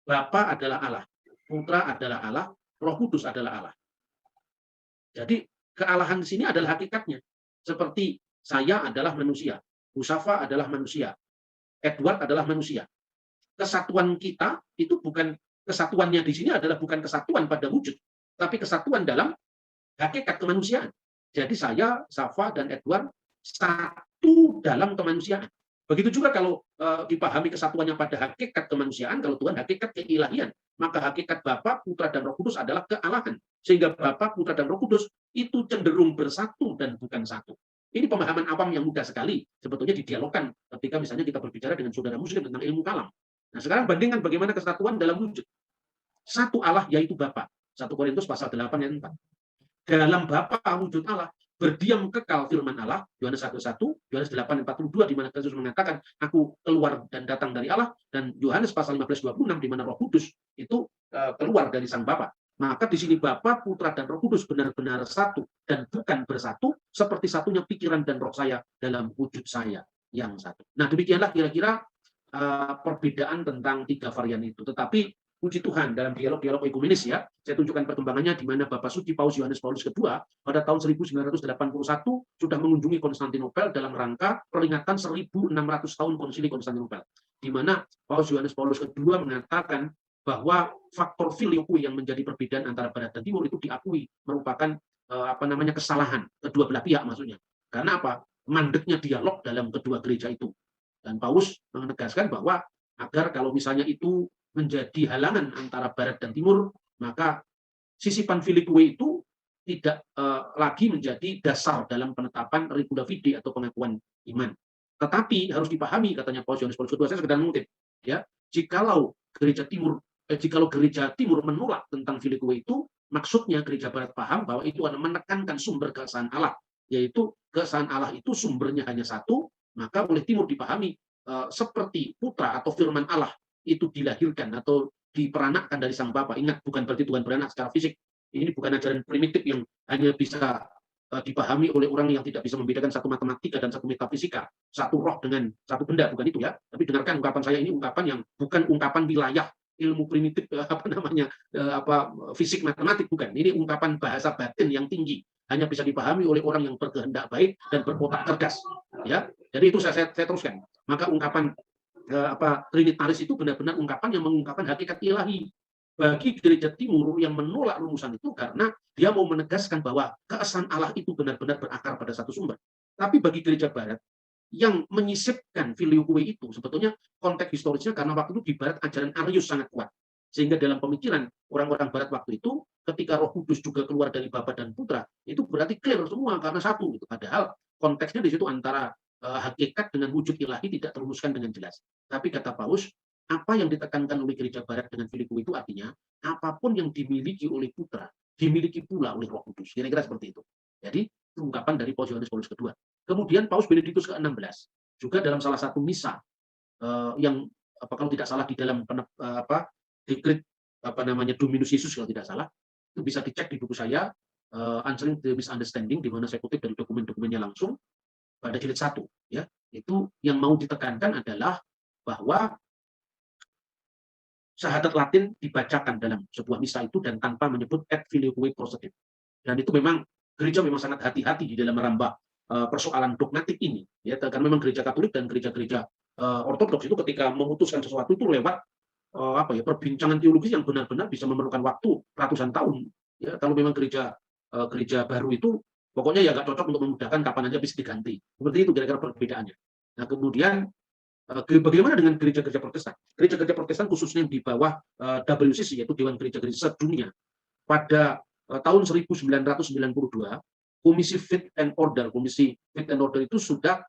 Speaker 2: Bapa adalah Allah, Putra adalah Allah, Roh Kudus adalah Allah. Jadi kealahan di sini adalah hakikatnya. Seperti saya adalah manusia, Musafa adalah manusia, Edward adalah manusia. Kesatuan kita itu bukan kesatuannya di sini adalah bukan kesatuan pada wujud, tapi kesatuan dalam hakikat kemanusiaan. Jadi saya, Safa, dan Edward satu dalam kemanusiaan. Begitu juga kalau dipahami kesatuannya pada hakikat kemanusiaan, kalau Tuhan hakikat keilahian, maka hakikat Bapa, Putra, dan Roh Kudus adalah kealahan. Sehingga Bapa, Putra, dan Roh Kudus itu cenderung bersatu dan bukan satu. Ini pemahaman awam yang mudah sekali sebetulnya didialogkan ketika misalnya kita berbicara dengan saudara muslim tentang ilmu kalam. Nah, sekarang bandingkan bagaimana kesatuan dalam wujud. Satu Allah yaitu Bapa. 1 Korintus pasal 8 ayat 4. Dalam Bapa wujud Allah, berdiam kekal firman Allah, Yohanes 1:1, Yohanes 8:42 di mana Yesus mengatakan, aku keluar dan datang dari Allah, dan Yohanes pasal 15:26 di mana Roh Kudus itu keluar dari Sang Bapa. Maka di sini Bapa, Putra, dan Roh Kudus benar-benar satu dan bukan bersatu seperti satunya pikiran dan roh saya dalam wujud saya yang satu. Nah, demikianlah kira-kira perbedaan tentang 3 varian itu. Tetapi puji Tuhan dalam dialog-dialog ekumenis ya, saya tunjukkan perkembangannya di mana Bapak Suci Paus Yohanes Paulus II pada tahun 1981 sudah mengunjungi Konstantinopel dalam rangka peringatan 1.600 tahun Konsili Konstantinopel, di mana Paus Yohanes Paulus II mengatakan bahwa faktor filioque yang menjadi perbedaan antara Barat dan Timur itu diakui merupakan kesalahan kedua belah pihak maksudnya. Karena apa? Mandeknya dialog dalam kedua gereja itu. Dan Paus menegaskan bahwa agar kalau misalnya itu menjadi halangan antara Barat dan Timur, maka sisipan filioque itu tidak lagi menjadi dasar dalam penetapan regula fide atau pengakuan iman. Tetapi harus dipahami, katanya Paus Yohanes Paulus II, saya sekedar mengutip, ya, jikalau gereja Timur menolak tentang filioque itu, maksudnya gereja Barat paham bahwa itu adalah menekankan sumber keesaan Allah, yaitu keesaan Allah itu sumbernya hanya satu, maka oleh Timur dipahami seperti putra atau firman Allah itu dilahirkan atau diperanakkan dari sang Bapa. Ingat, bukan berarti Tuhan beranak secara fisik. Ini bukan ajaran primitif yang hanya bisa dipahami oleh orang yang tidak bisa membedakan satu matematika dan satu metafisika, satu roh dengan satu benda, bukan itu ya. Tapi dengarkan ungkapan saya ini, ungkapan yang bukan ungkapan wilayah ilmu primitif fisik matematik, bukan. Ini ungkapan bahasa batin yang tinggi, hanya bisa dipahami oleh orang yang berkehendak baik dan berotak cerdas. Ya, jadi itu saya teruskan. Maka ungkapan Trinitaris itu benar-benar ungkapan yang mengungkapkan hakikat ilahi bagi gereja Timur yang menolak rumusan itu, karena dia mau menegaskan bahwa keesaan Allah itu benar-benar berakar pada satu sumber. Tapi bagi gereja Barat yang menyisipkan filioque itu, sebetulnya konteks historisnya karena waktu itu di Barat ajaran Arius sangat kuat, sehingga dalam pemikiran orang-orang Barat waktu itu, ketika Roh Kudus juga keluar dari Bapa dan Putra, itu berarti clear semua karena satu. Gitu. Padahal konteksnya di situ antara hakikat dengan wujud ilahi tidak terumuskan dengan jelas. Tapi kata Paus, apa yang ditekankan oleh gereja Barat dengan filioque itu artinya apapun yang dimiliki oleh Putra dimiliki pula oleh Roh Kudus. Kira-kira seperti itu. Jadi ungkapan dari Paus Yohanes Paulus II. Kemudian Paus Benediktus ke-16 juga dalam salah satu misa yang kalau tidak salah di dalam dekret Dominus Yesus, kalau tidak salah, itu bisa dicek di buku saya Answering the Misunderstanding, di mana saya kutip dari dokumen-dokumennya langsung pada jilid 1, ya. Itu yang mau ditekankan adalah bahwa syahadat Latin dibacakan dalam sebuah misa itu dan tanpa menyebut et filioque procedit. Dan itu memang gereja memang sangat hati-hati di dalam merambah persoalan dogmatik ini, ya, karena memang gereja Katolik dan gereja-gereja Ortodoks itu ketika memutuskan sesuatu itu lewat perbincangan teologis yang benar-benar bisa memerlukan waktu ratusan tahun. Ya, kalau memang gereja baru itu pokoknya ya nggak cocok untuk memudahkan, kapan aja bisa diganti. Seperti itu kira-kira perbedaannya. Nah, kemudian bagaimana dengan gereja-gereja Protestan? Gereja-gereja Protestan khususnya di bawah WCC, yaitu Dewan Gereja-Gereja Sedunia, pada tahun 1992, Komisi Fit and Order itu sudah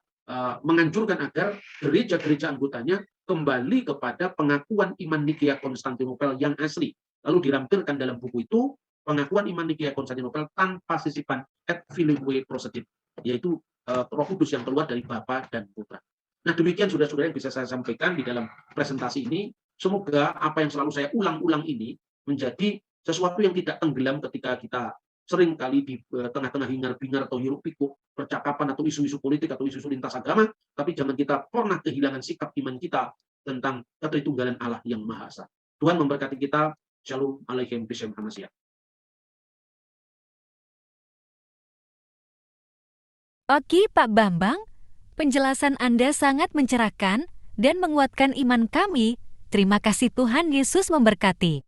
Speaker 2: menganjurkan agar gereja-gereja anggotanya kembali kepada pengakuan iman Nikea Konstantinopel yang asli. Lalu dirampilkan dalam buku itu pengakuan iman Nikea Konstantinopel tanpa sisipan et filioque procedit, yaitu Roh Kudus yang keluar dari Bapa dan Putra. Nah, demikian saudara-saudara yang bisa saya sampaikan di dalam presentasi ini. Semoga apa yang selalu saya ulang-ulang ini menjadi sesuatu yang tidak tenggelam ketika kita sering kali di tengah-tengah hingar-bingar atau hiruk-pikuk percakapan atau isu-isu politik atau isu-isu lintas agama, tapi jangan kita pernah kehilangan sikap iman kita tentang ketritunggalan Allah yang Maha Esa. Tuhan memberkati kita. Shalom Aleichem B'Shem HaMashiach.
Speaker 1: Oke, Pak Bambang, penjelasan Anda sangat mencerahkan dan menguatkan iman kami. Terima kasih, Tuhan Yesus memberkati.